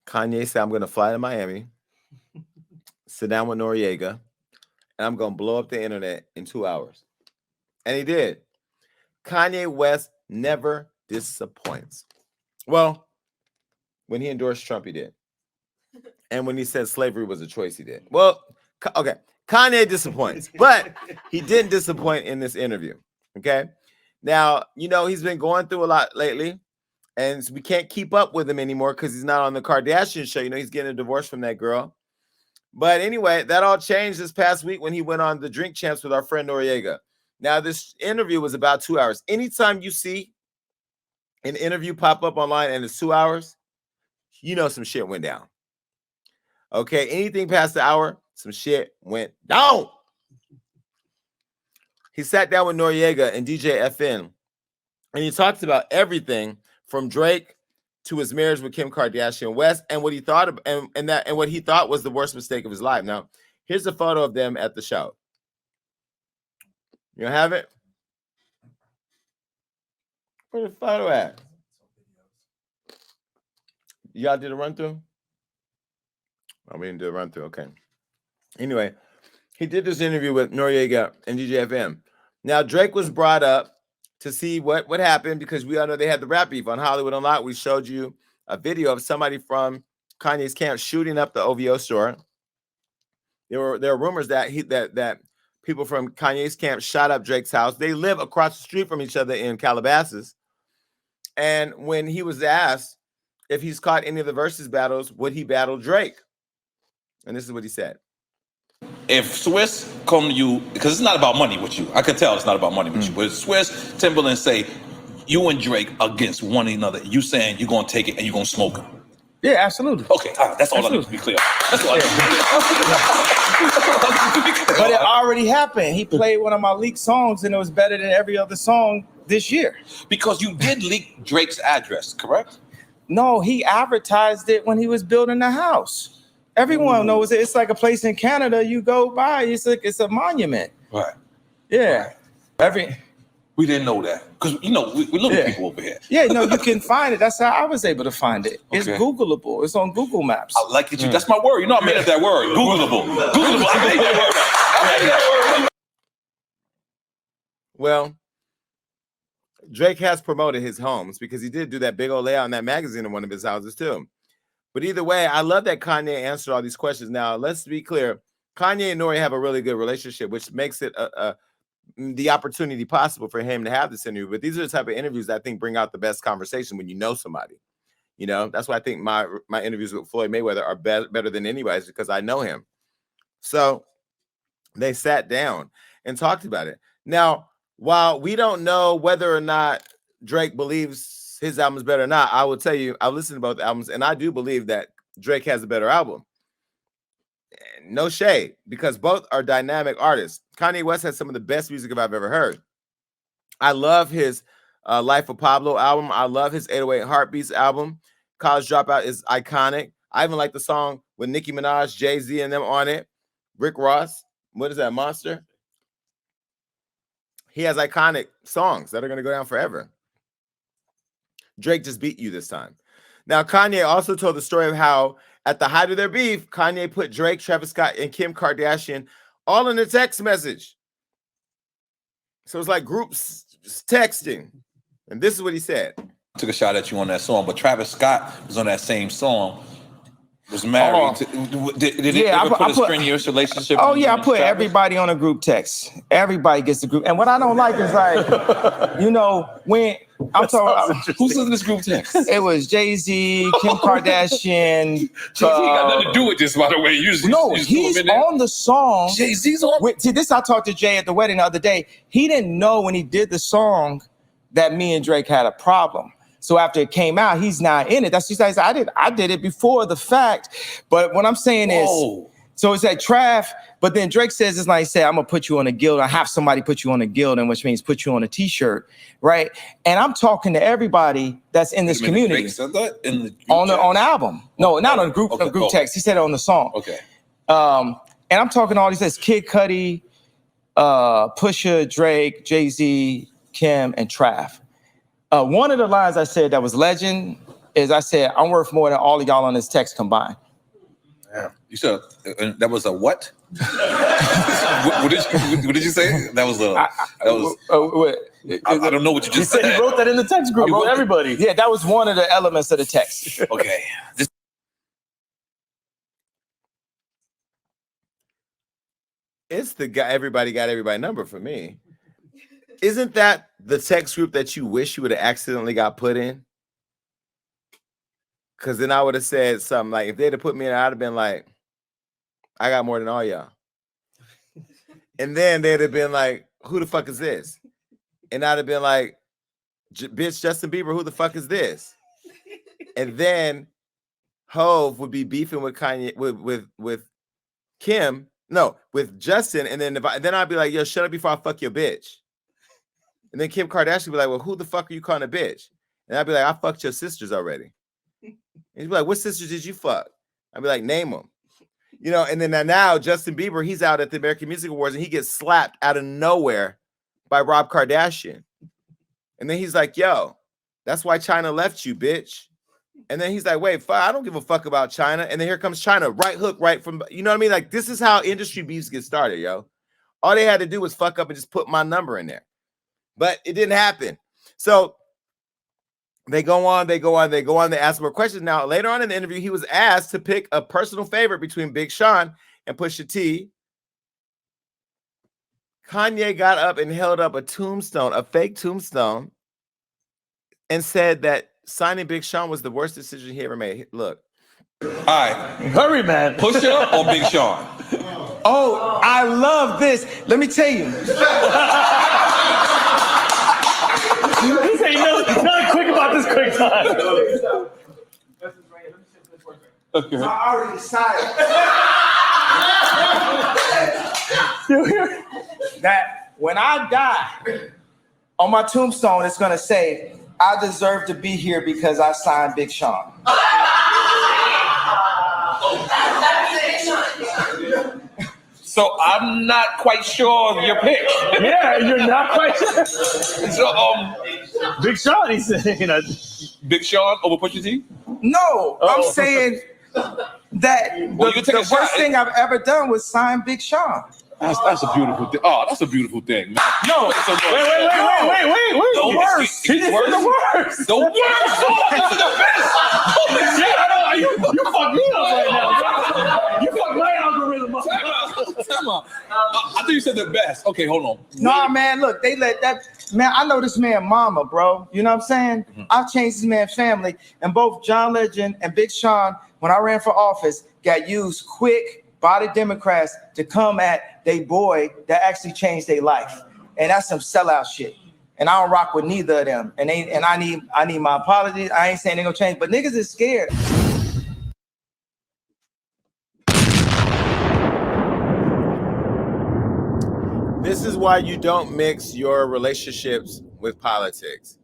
Kanye said, I'm going to fly to Miami, sit down with Noriega, and I'm going to blow up the internet in 2 hours. And he did. Kanye West never disappoints. Well, when he endorsed Trump, he did. And when he said slavery was a choice, he did. Well, okay. Kanye disappoints, but he didn't disappoint in this interview. Okay. Now, he's been going through a lot lately, and we can't keep up with him anymore because he's not on the Kardashian show. He's getting a divorce from that girl. But anyway, that all changed this past week when he went on the Drink Champs with our friend Noriega. Now, this interview was about 2 hours. Anytime you see an interview pop up online and it's 2 hours, some shit went down. Okay, anything past the hour, some shit went down. He sat down with Noriega and DJ FN, and he talked about everything from Drake to his marriage with Kim Kardashian West and what he thought of, and what he thought was the worst mistake of his life. Now, here's a photo of them at the show. You have it? Where's the photo at? Y'all did a run through? Oh, we didn't do a run through. Okay. Anyway, he did this interview with Noriega and DJ FM. Now, Drake was brought up to see what happened because we all know they had the rap beef on Hollywood Unlocked. We showed you a video of somebody from Kanye's camp shooting up the OVO store. There were rumors that that people from Kanye's camp shot up Drake's house. They live across the street from each other in Calabasas. And when he was asked if he's caught any of the versus battles, would he battle Drake? And this is what he said. If Swiss come to you, because it's not about money with you. I can tell it's not about money with you. But if Swiss, Timberland say, you and Drake against one another, you saying you're going to take it and you're going to smoke him. Yeah, absolutely. Okay, that's all I need to be clear. That's all I need to be clear. But it already happened. He played one of my leaked songs, and it was better than every other song this year. Because you did leak Drake's address, correct? No, he advertised it when he was building the house. Everyone knows it. It's like a place in Canada you go by. It's a monument. Right. Yeah. Right. We didn't know that because we little people over here. Yeah, no, you can find it. That's how I was able to find it. It's Googleable. It's on Google Maps. I like it. That's my word. I made up that word. Googleable. Googleable. I made that word. Well, Drake has promoted his homes because he did do that big old layout in that magazine in one of his houses too. But either way, I love that Kanye answered all these questions. Now, let's be clear. Kanye and Nori have a really good relationship, which makes it the opportunity possible for him to have this interview. But these are the type of interviews that I think bring out the best conversation when you know somebody. That's why I think my interviews with Floyd Mayweather are better than anybody's because I know him. So they sat down and talked about it. Now, while we don't know whether or not Drake believes his album is better or not, I will tell you, I've listened to both albums, and I do believe that Drake has a better album. No shade, because both are dynamic artists. Kanye West has some of the best music I've ever heard. I love his Life of Pablo album. I love his 808 Heartbeats album. College Dropout is iconic. I even like the song with Nicki Minaj, Jay-Z, and them on it. Rick Ross. What is that, Monster? He has iconic songs that are going to go down forever. Drake just beat you this time. Now, Kanye also told the story of how at the height of their beef, Kanye put Drake, Travis Scott, and Kim Kardashian all in a text message. So it's like groups texting. And this is what he said. I took a shot at you on that song, but Travis Scott was on that same song. Was married. Did it ever put a strenuous relationship? Oh, yeah, I put everybody on a group text. Everybody gets the group. And what I don't like is when I'm talking who's in this group text? It was Jay-Z, Kim Kardashian. Jay-Z got nothing to do with this, by the way. He's on the song. Jay-Z's on. See, I talked to Jay at the wedding the other day. He didn't know when he did the song that me and Drake had a problem. So after it came out, he's not in it. That's just I did it before the fact. But what I'm saying is, so it's like Trav, but then Drake says it's like, I'm gonna put you on a guild. I have somebody put you on a guild, and which means put you on a t-shirt, right? And I'm talking to everybody that's in this community. Drake said that in the on the album. No, not on group text. He said it on the song. Okay. And I'm talking to all these Kid Cudi, Pusha, Drake, Jay-Z, Kim, and Trav. One of the lines I said that was legend is I said, I'm worth more than all of y'all on this text combined. Yeah. You said that was a what? what did you say? That was a. I don't know what you just said. He wrote that in the text group. He wrote everybody. Yeah, that was one of the elements of the text. Okay. It's the guy. Everybody got everybody number for me. Isn't that the text group that you wish you would have accidentally got put in? Because then I would have said something like, if they'd have put me in, I'd have been like, I got more than all y'all. And then they'd have been like, who the fuck is this? And I'd have been like, bitch, Justin Bieber, who the fuck is this? And then Hove would be beefing with Kanye, with Kim, no, with Justin. And then then I'd be like, yo, shut up before I fuck your bitch. And then Kim Kardashian would be like, well, who the fuck are you calling a bitch? And I'd be like, I fucked your sisters already. And he'd be like, what sisters did you fuck? I'd be like, name them. You know, and then now Justin Bieber, he's out at the American Music Awards and he gets slapped out of nowhere by Rob Kardashian. And then he's like, yo, that's why China left you, bitch. And then he's like, wait, I don't give a fuck about China. And then here comes China, right hook, right from, you know what I mean? Like, this is how industry beefs get started, yo. All they had to do was fuck up and just put my number in there. But it didn't happen. So they go on, they ask more questions. Now, later on in the interview, he was asked to pick a personal favorite between Big Sean and Pusha T. Kanye got up and held up a tombstone, a fake tombstone, and said that signing Big Sean was the worst decision he ever made. Look. All right. Hurry, man. Pusha or Big Sean? Oh, I love this. Let me tell you. This ain't not quick about this quick time. Okay. So I already decided that when I die, on my tombstone, it's going to say, I deserve to be here because I signed Big Sean. So I'm not quite sure of your pick. Yeah, you're not quite sure. So Big Sean, he said, you know. Big Sean over Pusha T? No, I'm saying that the worst thing I've ever done was sign Big Sean. That's a beautiful thing. Oh, that's a beautiful thing. No, wait. The worst. The worst. The worst. Oh, this is the best. Holy shit. You fucked me up right now. You fucked my algorithm up. Come on. I think you said the best. Okay, hold on. Nah, man, look, they let that, man, I know this man mama, bro. You know what I'm saying? Mm-hmm. I've changed this man's family, and both John Legend and Big Sean, when I ran for office, got used quick by the Democrats to come at they boy that actually changed their life. And that's some sellout shit. And I don't rock with neither of them. And I need my apologies. I ain't saying they gonna change, but niggas is scared. This is why you don't mix your relationships with politics.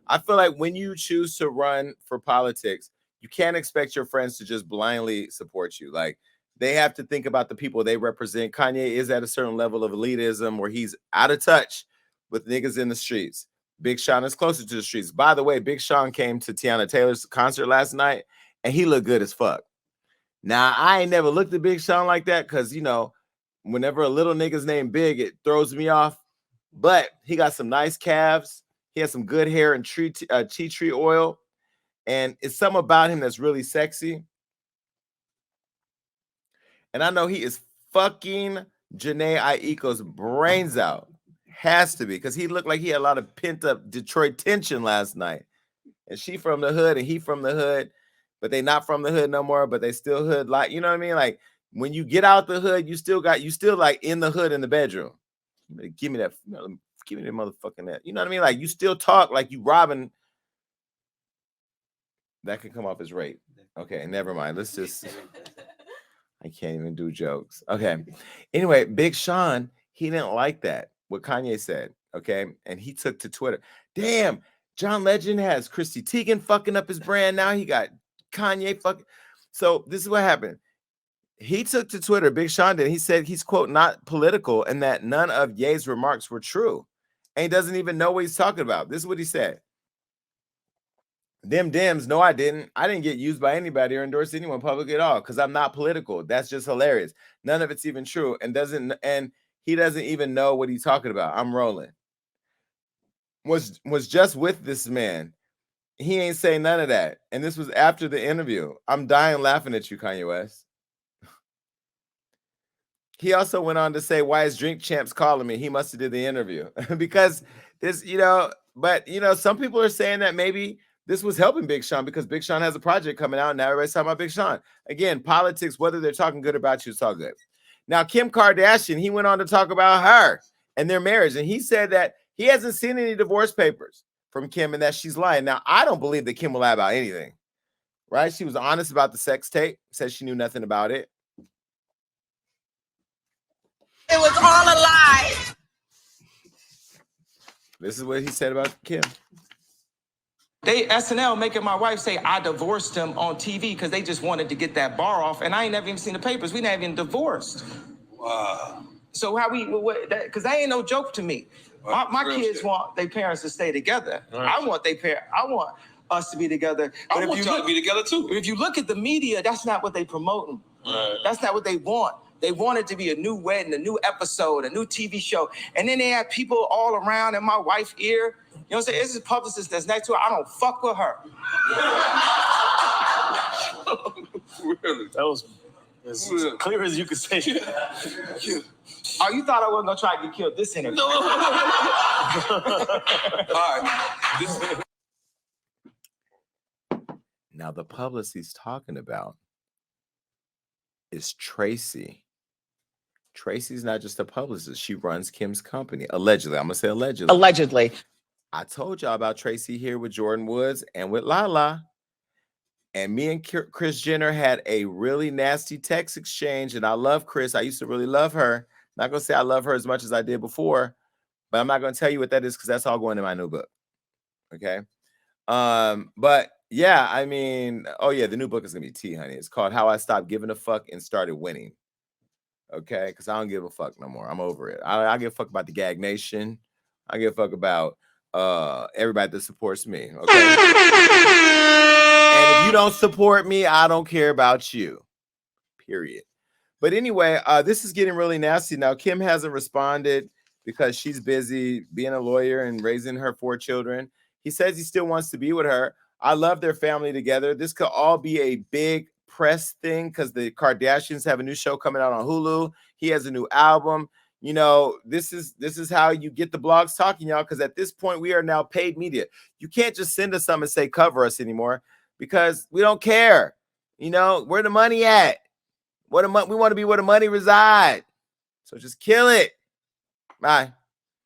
I feel like when you choose to run for politics, you can't expect your friends to just blindly support you. Like, they have to think about the people they represent. Kanye is at a certain level of elitism where he's out of touch with niggas in the streets. Big Sean is closer to the streets. By the way, Big Sean came to Tiana Taylor's concert last night, and he looked good as fuck. Now, I ain't never looked at Big Sean like that because, you know, whenever a little nigga's named Big, it throws me off. But he got some nice calves. He has some good hair and tea tree oil. And it's something about him that's really sexy. And I know he is fucking Janae Aiko's brains out. Has to be, because he looked like he had a lot of pent-up Detroit tension last night. And she from the hood and he from the hood, but they not from the hood no more, but they still hood like, you know what I mean? Like, when you get out the hood, you still like in the hood in the bedroom. Give me that motherfucking that. You know what I mean? Like, you still talk like you robbing. That could come off as rape. Okay, never mind. Let's just. I can't even do jokes. Okay. Anyway, Big Sean, he didn't like that, what Kanye said. Okay. And he took to Twitter. Damn, John Legend has Chrissy Teigen fucking up his brand. Now he got Kanye fucking. So this is what happened. He took to Twitter, Big Sean did. He said he's, quote, not political and that none of Ye's remarks were true. And he doesn't even know what he's talking about. This is what he said. Them Dems, no, I didn't. I didn't get used by anybody or endorse anyone publicly at all because I'm not political. That's just hilarious. None of it's even true, and he doesn't even know what he's talking about. I'm rolling. Was just with this man. He ain't saying none of that. And this was after the interview. I'm dying laughing at you, Kanye West. He also went on to say, why is Drink Champs calling me? He must have did the interview. Because this, but some people are saying that maybe this was helping Big Sean because Big Sean has a project coming out and now everybody's talking about Big Sean. Again, politics, whether they're talking good about you, it's all good. Now, Kim Kardashian, he went on to talk about her and their marriage. And he said that he hasn't seen any divorce papers from Kim and that she's lying. Now, I don't believe that Kim will lie about anything, right? She was honest about the sex tape, said she knew nothing about it. It was all a lie. This is what he said about Kim. They SNL making my wife say I divorced him on TV because they just wanted to get that bar off, and I ain't never even seen the papers. We not even divorced. Wow. So how we? Because that ain't no joke to me. My kids want their parents to stay together. Right. I want us to be together. But I want y'all to be together too. If you look at the media, that's not what they promoting. Right. That's not what they want. They want it to be a new wedding, a new episode, a new TV show. And then they have people all around in my wife's ear. You know what I'm saying? This is a publicist that's next to her. I don't fuck with her. Really? That was as clear as you could say. Oh, you thought I wasn't going to try to get killed this interview? No. All right. Now, the publicist he's talking about is Tracy. Tracy's not just a publicist. She runs Kim's company. Allegedly. I'm going to say allegedly. Allegedly. I told y'all about Tracy here with Jordan Woods and with Lala. And me and Kris Jenner had a really nasty text exchange. And I love Kris. I used to really love her. Not going to say I love her as much as I did before. But I'm not going to tell you what that is because that's all going in my new book. Okay? But yeah, I mean, oh yeah, the new book is going to be tea, honey. It's called How I Stopped Giving a Fuck and Started Winning. Okay, because I don't give a fuck no more. I'm over it. I give a fuck about the Gag Nation. I give a fuck about everybody that supports me. Okay. And if you don't support me, I don't care about you. Period. But anyway, this is getting really nasty now. Kim hasn't responded because she's busy being a lawyer and raising her 4 children. He says he still wants to be with her. I love their family together. This could all be a big press thing because the Kardashians have a new show coming out on Hulu. He has a new album. This is how you get the blogs talking, y'all, because at this point we are now paid media. You can't just send us something and say cover us anymore because we don't care. Where the money at? We want to be where the money resides. So just kill it. Bye.